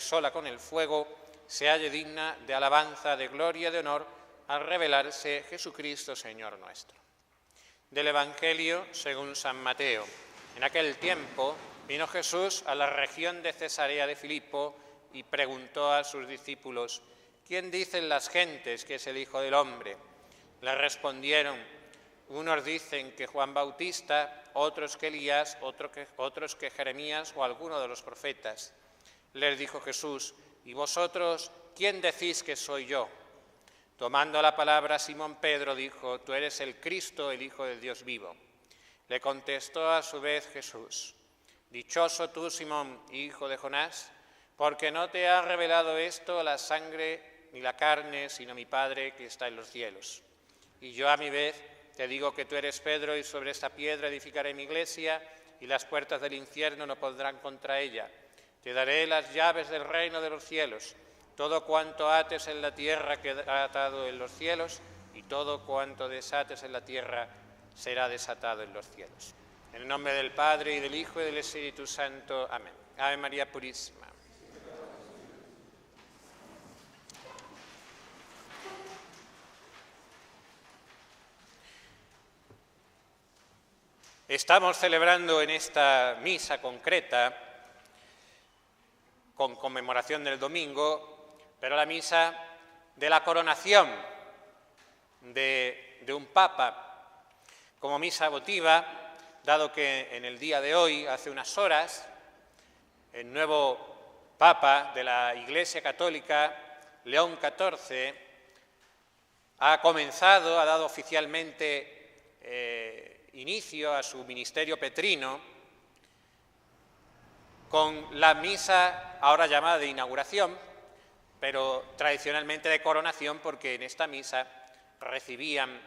acrisola con el fuego, se halle digna de alabanza, de gloria, de honor, al revelarse Jesucristo, Señor nuestro. Del Evangelio según San Mateo. En aquel tiempo vino Jesús a la región de Cesarea de Filipo y preguntó a sus discípulos: ¿quién dicen las gentes que es el Hijo del Hombre? Le respondieron: unos dicen que Juan Bautista, otros que Elías, otros que Jeremías o alguno de los profetas. Les dijo Jesús: ¿y vosotros quién decís que soy yo? Tomando la palabra, Simón Pedro dijo: tú eres el Cristo, el Hijo del Dios vivo. Le contestó a su vez Jesús: dichoso tú, Simón, hijo de Jonás, porque no te ha revelado esto la sangre ni la carne, sino mi Padre que está en los cielos. Y yo a mi vez te digo que tú eres Pedro, y sobre esta piedra edificaré mi iglesia, y las puertas del infierno no podrán contra ella. Te daré las llaves del reino de los cielos. Todo cuanto ates en la tierra quedará atado en los cielos, y todo cuanto desates en la tierra será desatado en los cielos. En el nombre del Padre, y del Hijo, y del Espíritu Santo. Amén. Ave María Purísima. Estamos celebrando en esta misa concreta, con conmemoración del domingo, pero la misa de la coronación de un papa, como misa votiva, dado que en el día de hoy, hace unas horas, el nuevo papa de la Iglesia Católica, León XIV, ha dado oficialmente inicio a su ministerio petrino con la misa ahora llamada de inauguración, pero tradicionalmente de coronación, porque en esta misa recibían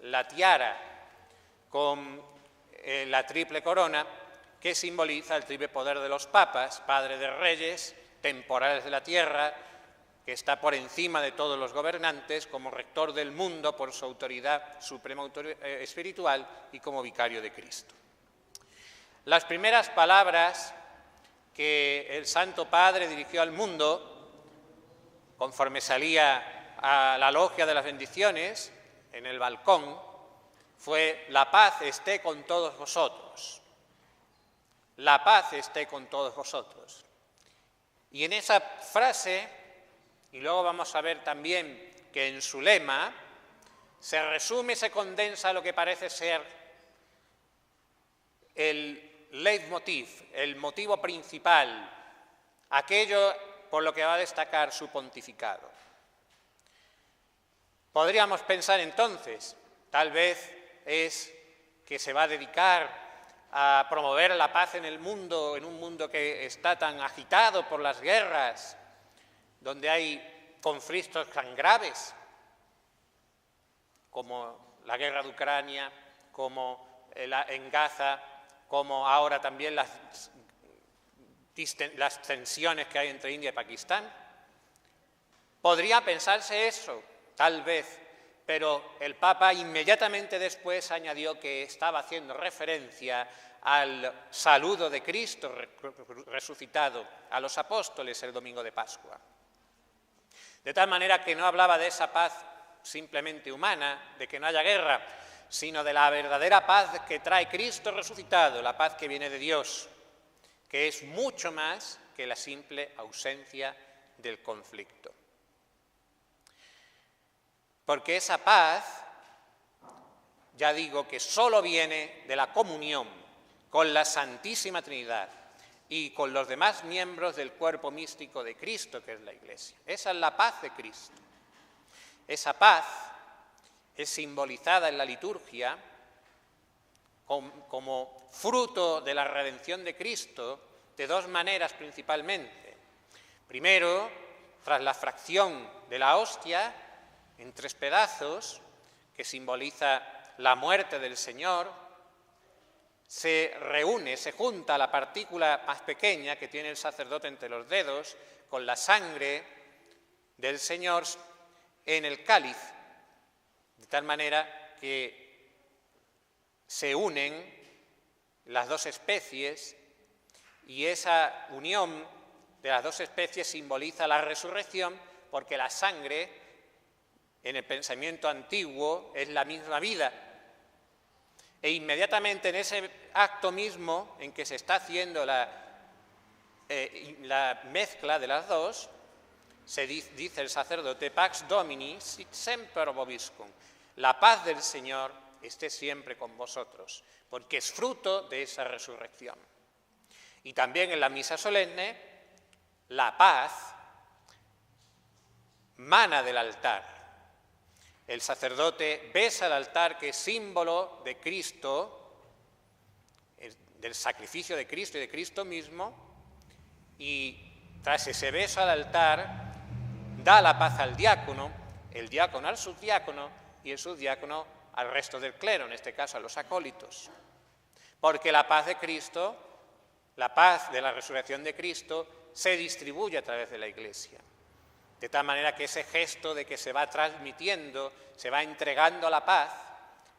la tiara con la triple corona que simboliza el triple poder de los papas: Padre de reyes, temporales de la tierra, que está por encima de todos los gobernantes, como rector del mundo por su autoridad suprema espiritual, y como vicario de Cristo. Las primeras palabras que el Santo Padre dirigió al mundo, conforme salía a la logia de las bendiciones, en el balcón, fue: la paz esté con todos vosotros. La paz esté con todos vosotros. Y en esa frase, y luego vamos a ver también que en su lema se resume y se condensa lo que parece ser el leitmotiv, el motivo principal, aquello por lo que va a destacar su pontificado. Podríamos pensar entonces, tal vez es que se va a dedicar a promover la paz en el mundo, en un mundo que está tan agitado por las guerras, donde hay conflictos tan graves como la guerra de Ucrania, como en Gaza, como ahora también las tensiones que hay entre India y Pakistán. Podría pensarse eso, tal vez, pero el Papa inmediatamente después añadió que estaba haciendo referencia al saludo de Cristo resucitado a los apóstoles el domingo de Pascua. De tal manera que no hablaba de esa paz simplemente humana, de que no haya guerra, sino de la verdadera paz que trae Cristo resucitado, la paz que viene de Dios, que es mucho más que la simple ausencia del conflicto. Porque esa paz, ya digo, que solo viene de la comunión con la Santísima Trinidad y con los demás miembros del cuerpo místico de Cristo, que es la Iglesia. Esa es la paz de Cristo. Esa paz es simbolizada en la liturgia como fruto de la redención de Cristo de dos maneras principalmente. Primero, tras la fracción de la hostia en 3 pedazos, que simboliza la muerte del Señor, se reúne, se junta la partícula más pequeña que tiene el sacerdote entre los dedos con la sangre del Señor en el cáliz, de tal manera que se unen las dos especies, y esa unión de las dos especies simboliza la resurrección, porque la sangre, en el pensamiento antiguo, es la misma vida. E inmediatamente en ese acto mismo en que se está haciendo la mezcla de las dos, se dice el sacerdote, Pax Domini sit semper vobiscum, la paz del Señor esté siempre con vosotros, porque es fruto de esa resurrección. Y también en la misa solemne, la paz mana del altar. El sacerdote besa el altar, que es símbolo de Cristo, del sacrificio de Cristo y de Cristo mismo, y tras ese beso al altar da la paz al diácono, el diácono al subdiácono y el subdiácono al resto del clero, en este caso a los acólitos. Porque la paz de Cristo, la paz de la resurrección de Cristo, se distribuye a través de la Iglesia. De tal manera que ese gesto de que se va transmitiendo, se va entregando la paz,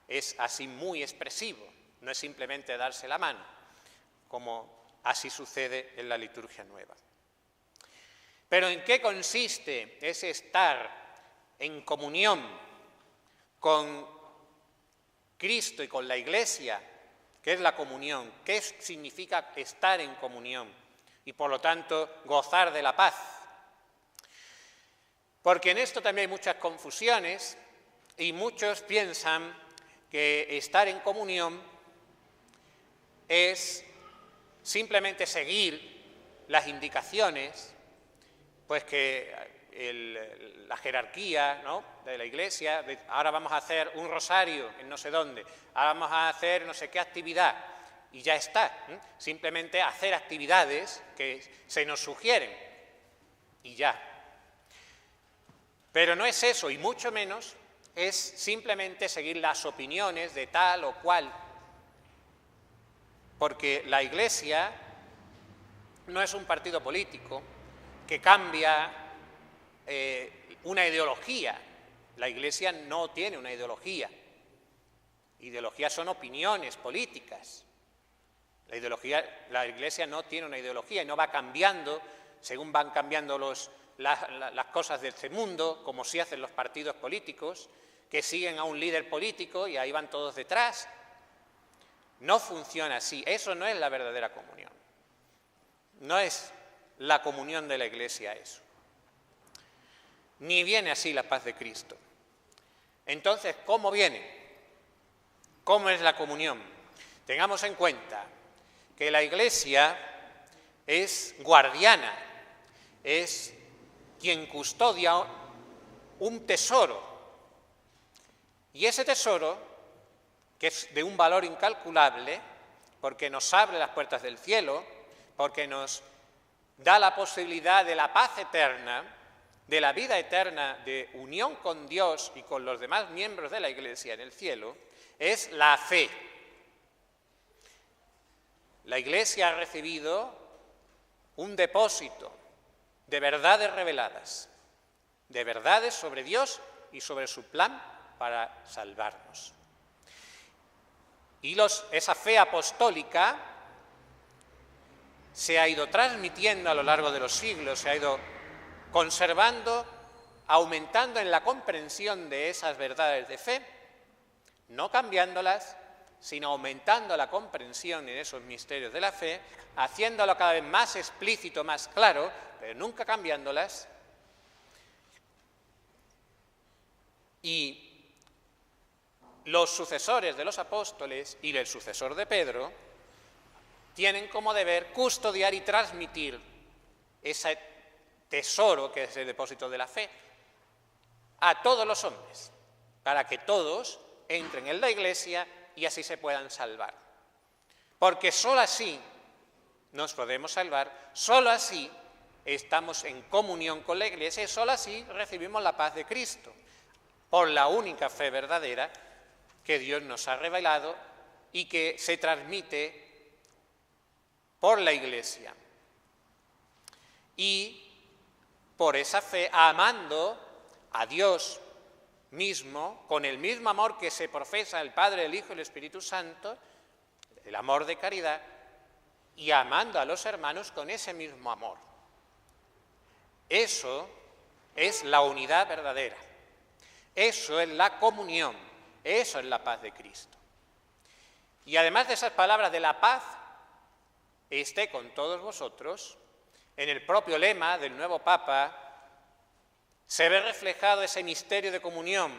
es así muy expresivo, no es simplemente darse la mano, como así sucede en la liturgia nueva. Pero ¿en qué consiste ese estar en comunión con Cristo y con la Iglesia? ¿Qué es la comunión? ¿Qué significa estar en comunión? Y por lo tanto gozar de la paz. Porque en esto también hay muchas confusiones y muchos piensan que estar en comunión es simplemente seguir las indicaciones, pues que la jerarquía, ¿no?, de la Iglesia, ahora vamos a hacer un rosario en no sé dónde, ahora vamos a hacer no sé qué actividad, y ya está, simplemente hacer actividades que se nos sugieren, y ya. Pero no es eso, y mucho menos es simplemente seguir las opiniones de tal o cual, porque la Iglesia no es un partido político que cambia una ideología. La Iglesia no tiene una ideología. Ideologías son opiniones políticas. La Iglesia no tiene una ideología y no va cambiando según van cambiando las cosas de este mundo, como sí hacen los partidos políticos, que siguen a un líder político y ahí van todos detrás. No funciona así. Eso no es la verdadera comunión. No es la comunión de la Iglesia eso. Ni viene así la paz de Cristo. Entonces, ¿cómo viene? ¿Cómo es la comunión? Tengamos en cuenta que la Iglesia es guardiana, es quien custodia un tesoro. Y ese tesoro, que es de un valor incalculable, porque nos abre las puertas del cielo, porque nos da la posibilidad de la paz eterna, de la vida eterna, de unión con Dios y con los demás miembros de la Iglesia en el cielo, es la fe. La Iglesia ha recibido un depósito de verdades reveladas, de verdades sobre Dios y sobre su plan para salvarnos. Y esa fe apostólica se ha ido transmitiendo a lo largo de los siglos, se ha ido conservando, aumentando en la comprensión de esas verdades de fe, no cambiándolas, sino aumentando la comprensión en esos misterios de la fe, haciéndolo cada vez más explícito, más claro, pero nunca cambiándolas. Y los sucesores de los apóstoles y el sucesor de Pedro tienen como deber custodiar y transmitir ese tesoro que es el depósito de la fe a todos los hombres, para que todos entren en la Iglesia y así se puedan salvar. Porque sólo así nos podemos salvar, sólo así estamos en comunión con la Iglesia y sólo así recibimos la paz de Cristo, por la única fe verdadera que Dios nos ha revelado y que se transmite por la Iglesia. Y por esa fe, amando a Dios mismo, con el mismo amor que se profesa el Padre, el Hijo y el Espíritu Santo, el amor de caridad, y amando a los hermanos con ese mismo amor. Eso es la unidad verdadera. Eso es la comunión. Eso es la paz de Cristo. Y además de esas palabras de la paz, esté con todos vosotros, en el propio lema del nuevo Papa se ve reflejado ese misterio de comunión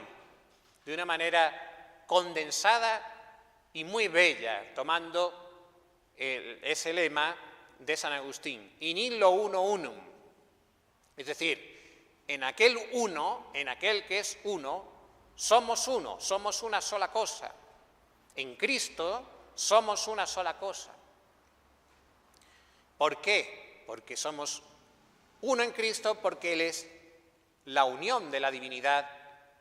de una manera condensada y muy bella, tomando ese lema de San Agustín, in illo uno unum, es decir, en aquel uno, en aquel que es uno, somos uno, somos una sola cosa. En Cristo somos una sola cosa. ¿Por qué? Porque somos uno en Cristo, porque Él es la unión de la divinidad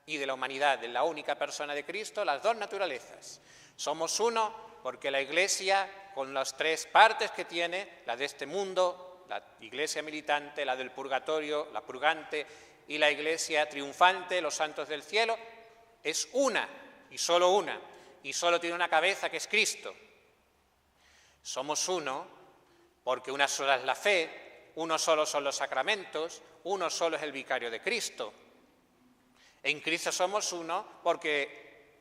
y de la humanidad, de la única persona de Cristo, las dos naturalezas. Somos uno porque la Iglesia, con las tres partes que tiene, la de este mundo, la Iglesia militante, la del purgatorio, la purgante, y la Iglesia triunfante, los santos del cielo, es una, y solo tiene una cabeza que es Cristo. Somos uno porque una sola es la fe, uno solo son los sacramentos, uno solo es el vicario de Cristo. En Cristo somos uno porque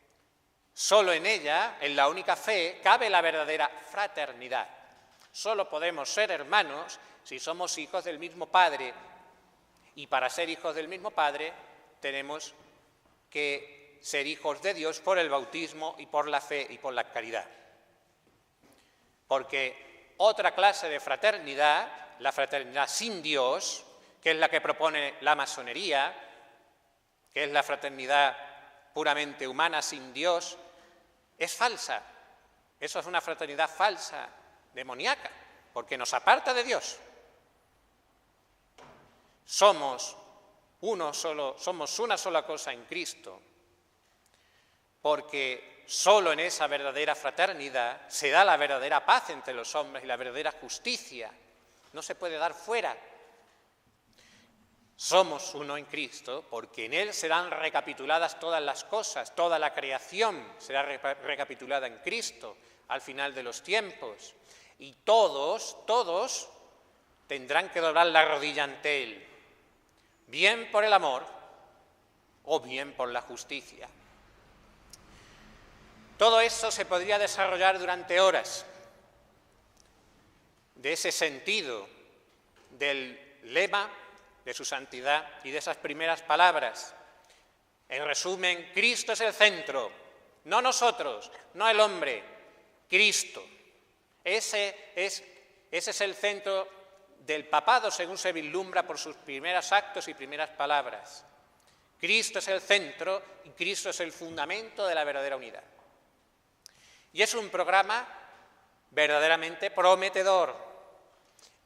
solo en ella, en la única fe, cabe la verdadera fraternidad. Solo podemos ser hermanos si somos hijos del mismo Padre, y para ser hijos del mismo Padre tenemos que ser hijos de Dios por el bautismo y por la fe y por la caridad. Porque otra clase de fraternidad, la fraternidad sin Dios, que es la que propone la masonería, que es la fraternidad puramente humana sin Dios, es falsa. Eso es una fraternidad falsa, demoníaca, porque nos aparta de Dios. Somos una sola cosa en Cristo, porque solo en esa verdadera fraternidad se da la verdadera paz entre los hombres y la verdadera justicia. No se puede dar fuera. Somos uno en Cristo porque en Él serán recapituladas todas las cosas, toda la creación será recapitulada en Cristo al final de los tiempos. Y todos tendrán que doblar la rodilla ante Él, bien por el amor o bien por la justicia. Todo eso se podría desarrollar durante horas, de ese sentido del lema de su santidad y de esas primeras palabras. En resumen, Cristo es el centro, no nosotros, no el hombre, Cristo. Ese es el centro del papado, según se vislumbra por sus primeros actos y primeras palabras. Cristo es el centro y Cristo es el fundamento de la verdadera unidad. Y es un programa verdaderamente prometedor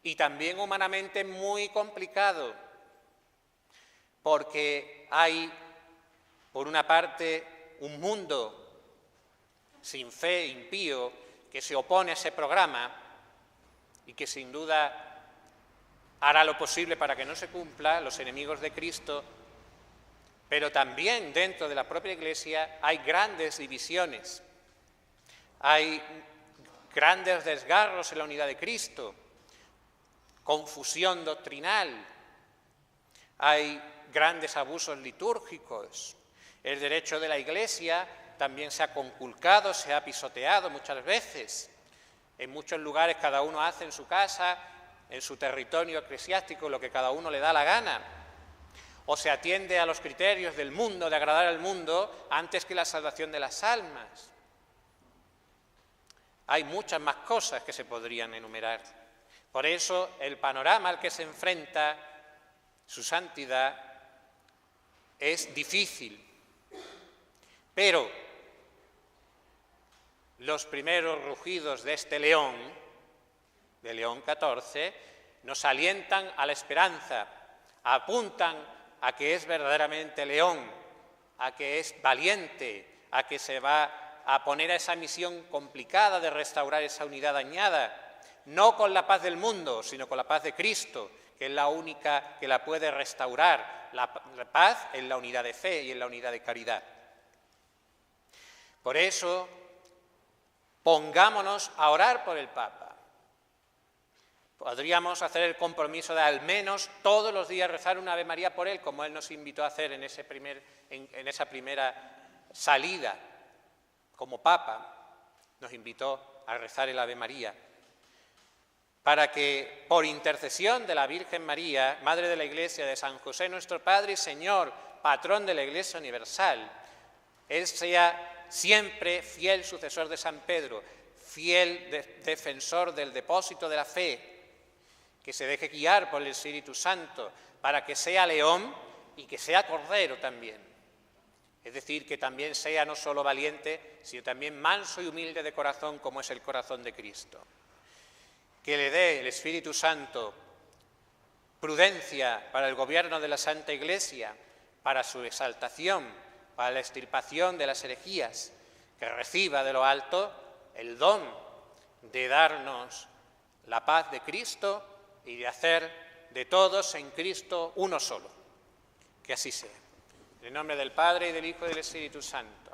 y también humanamente muy complicado, porque hay, por una parte, un mundo sin fe, impío, que se opone a ese programa y que sin duda hará lo posible para que no se cumpla, los enemigos de Cristo, pero también dentro de la propia Iglesia hay grandes divisiones, hay grandes desgarros en la unidad de Cristo, confusión doctrinal, hay grandes abusos litúrgicos. El derecho de la Iglesia también se ha conculcado, se ha pisoteado muchas veces. En muchos lugares cada uno hace en su casa, en su territorio eclesiástico, lo que cada uno le da la gana. O se atiende a los criterios del mundo, de agradar al mundo, antes que la salvación de las almas. Hay muchas más cosas que se podrían enumerar. Por eso, el panorama al que se enfrenta su santidad es difícil. Pero los primeros rugidos de este león, de León XIV, nos alientan a la esperanza, apuntan a que es verdaderamente león, a que es valiente, a que se va a poner a esa misión complicada de restaurar esa unidad dañada, no con la paz del mundo, sino con la paz de Cristo, que es la única que la puede restaurar, la paz en la unidad de fe y en la unidad de caridad. Por eso, pongámonos a orar por el Papa, Podríamos hacer el compromiso de al menos todos los días rezar un Ave María por él, como él nos invitó a hacer en esa primera salida como Papa. Nos invitó a rezar el Ave María, para que por intercesión de la Virgen María, Madre de la Iglesia, de San José nuestro Padre y Señor, patrón de la Iglesia universal, él sea siempre fiel sucesor de San Pedro, fiel defensor del depósito de la fe, que se deje guiar por el Espíritu Santo, para que sea león y que sea cordero también. Es decir, que también sea no solo valiente, sino también manso y humilde de corazón, como es el corazón de Cristo. Que le dé el Espíritu Santo prudencia para el gobierno de la Santa Iglesia, para su exaltación, para la extirpación de las herejías, que reciba de lo alto el don de darnos la paz de Cristo y de hacer de todos en Cristo uno solo. Que así sea. En el nombre del Padre, y del Hijo, y del Espíritu Santo.